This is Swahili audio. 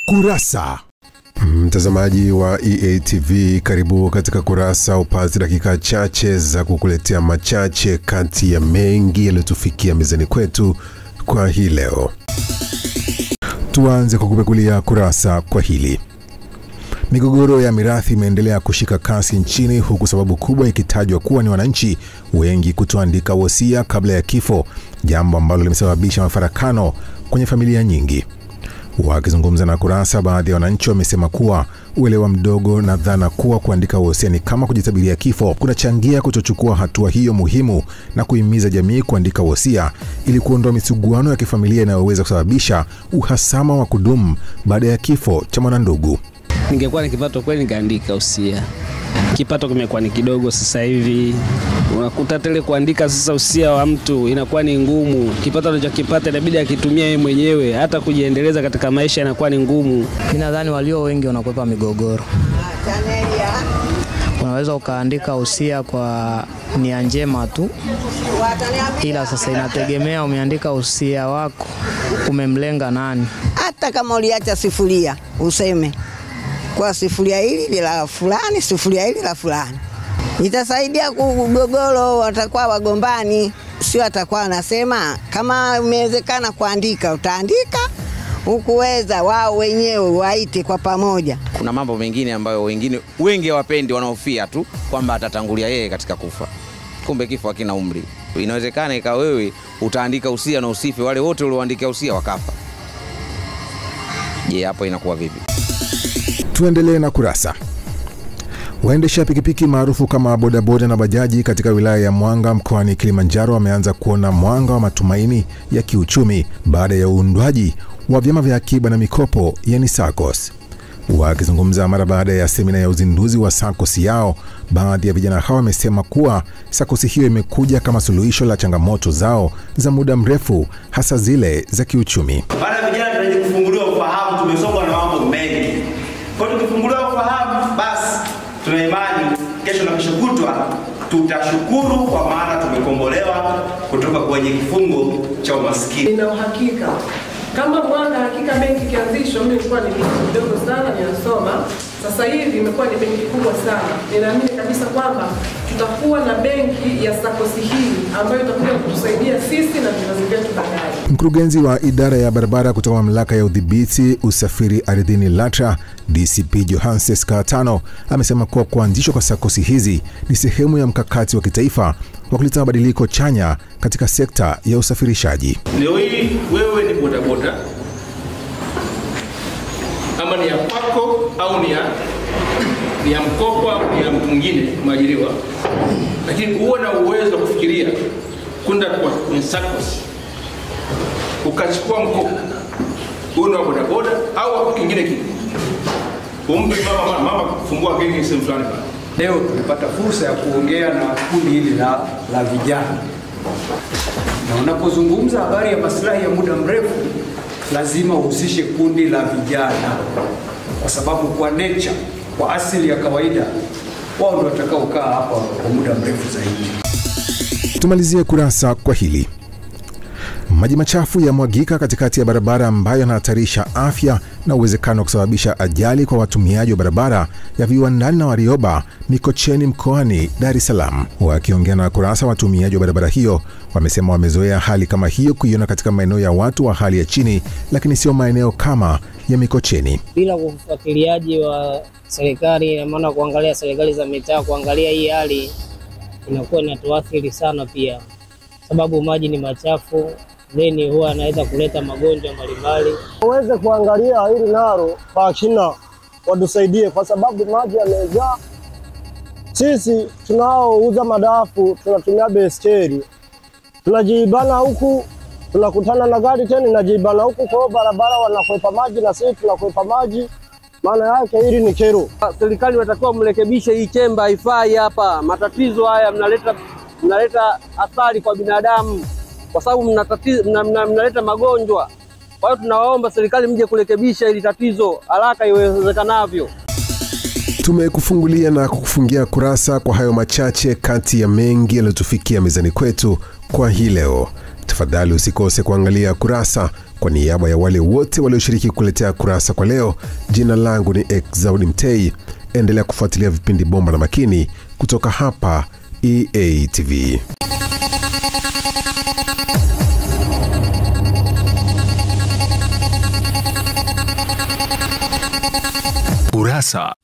Kurasa. Mtazamaji wa EATV, karibu katika Kurasa, upate dakika chache za kukuletea machache kati ya mengi yaliyotufikia mezani kwetu kwa hii leo. Tuanze kwa kupekulia kurasa kwa hili. Migogoro ya mirathi imeendelea kushika kasi nchini, huku sababu kubwa ikitajwa kuwa ni wananchi wengi kutoandika wosia kabla ya kifo, jambo ambalo limesababisha mafarakano kwenye familia nyingi. Wakizungumza na Kurasa, baadhi ya wananchi wamesema kuwa uelewa mdogo na dhana kuwa kuandika wosia ni kama kujitabiria kifo kunachangia kutochukua hatua hiyo muhimu, na kuhimiza jamii kuandika wosia ili kuondoa misuguano ya kifamilia inayoweza kusababisha uhasama wa kudumu baada ya kifo cha mwanandugu. Ningekuwa na kipato kweli ningeandika usia. Kipato kimekuwa ni kidogo sasa hivi. Unakuta tele kuandika sasa usia wa mtu inakuwa ni ngumu. Kipato anachokipata inabidi akitumia yeye mwenyewe, hata kujiendeleza katika maisha inakuwa ni ngumu. Ninadhani walio wengi wanakwepa migogoro. Unaweza ukaandika usia kwa nia njema tu, ila sasa inategemea umeandika usia wako umemlenga nani. Hata kama uliacha sifuria useme kwa sifuria hili la fulani, sifuria hili la fulani, itasaidia kugogoro, watakuwa wagombani. Sio atakuwa anasema kama umewezekana kuandika utaandika, ukuweza wao wenyewe waite kwa pamoja. Kuna mambo mengine ambayo wengi hawapendi, wanaofia tu kwamba atatangulia yeye katika kufa. Kumbe kifo hakina umri. Inawezekana ikawa wewe utaandika usia na usife, wale wote walioandika usia wakafa. Je, hapo inakuwa vipi? Tuendelee na Kurasa. Waendesha pikipiki maarufu kama bodaboda na bajaji katika wilaya ya Mwanga mkoani Kilimanjaro wameanza kuona mwanga wa matumaini ya kiuchumi baada ya uundwaji wa vyama vya akiba na mikopo, yani SACCOS. Wakizungumza mara baada ya semina ya uzinduzi wa SACCOS yao, baadhi ya vijana hao wamesema kuwa SACCOS hiyo imekuja kama suluhisho la changamoto zao za muda mrefu, hasa zile za kiuchumi. Baada vijana tunajua kufunguliwa ufahamu, tumesongwa na mambo mengi. Kwa hiyo tukifunguliwa ufahamu, basi tuna imani kesho na kesho kutwa tutashukuru, kwa maana tumekombolewa kutoka kwenye kifungo cha umaskini. Nina uhakika kama Mwanga hakika benki kianzishwa, mimi nilikuwa ni mdogo sana ninasoma, sasa hivi imekuwa ni benki kubwa sana. Ninaamini kabisa kwamba tutakuwa na benki ya SACCOS hii ambayo itakuja kutusaidia sisi na vizazi vyetu baadaye. Mkurugenzi wa idara ya barabara kutoka mamlaka ya udhibiti usafiri ardhini LATRA, DCP Johannes Katano, amesema kuwa kuanzishwa kwa SACCOS hizi ni sehemu ya mkakati wa kitaifa wa kuleta mabadiliko chanya katika sekta ya usafirishaji. Leo hii wewe ni bodaboda, ama ni ya kwako au ni ya mkopo au ni ya mtu mwingine mwajiriwa, lakini uwe na uwezo wa kufikiria kwenda kwa SACCOS ukachukua mkopo, uwe na bodaboda au kingine kitu, umpe mama kufungua genge sehemu fulani. Leo tumepata fursa ya kuongea na kundi hili la vijana, na unapozungumza habari ya maslahi ya muda mrefu lazima uhusishe kundi la vijana, kwa sababu kwa nature, kwa asili ya kawaida, wao ndio watakao kaa hapa kwa muda mrefu zaidi. Tumalizie Kurasa kwa hili. Maji machafu yamwagika katikati ya barabara ambayo yanahatarisha afya na uwezekano wa kusababisha ajali kwa watumiaji wa barabara ya Viwandani na Warioba Mikocheni mkoani Dar es Salaam. Wakiongea na Kurasa, watumiaji wa barabara hiyo wamesema wamezoea hali kama hiyo kuiona katika maeneo ya watu wa hali ya chini, lakini sio maeneo kama ya Mikocheni. Bila ufuatiliaji wa serikali, na maana kuangalia serikali za mitaa kuangalia hii hali, inakuwa inatuathiri sana pia, sababu maji ni machafu, then huwa anaweza kuleta magonjwa mbalimbali. Uweze kuangalia hili nalo kwa kina, watusaidie kwa sababu maji yamejaa. Sisi tunaouza madafu tunatumia beskeli, tunajibana huku, tunakutana na gari tena inajibana huku, kwa barabara wanakwepa maji na sisi tunakwepa maji. Maana yake hili ni kero. Serikali watakuwa mrekebishe hii chemba, haifai hapa. Matatizo haya mnaleta athari kwa binadamu, kwa sababu mnaleta magonjwa. Kwa hiyo tunawaomba serikali mje kurekebisha hili tatizo haraka iwezekanavyo. Tumekufungulia na kukufungia Kurasa kwa hayo machache kati ya mengi yaliyotufikia mezani kwetu kwa hii leo. Tafadhali usikose kuangalia Kurasa Kwa niaba ya wale wote walioshiriki kuletea kurasa kwa leo, jina langu ni Exaudi Mtei. Endelea kufuatilia vipindi bomba na makini kutoka hapa EATV. Kurasa.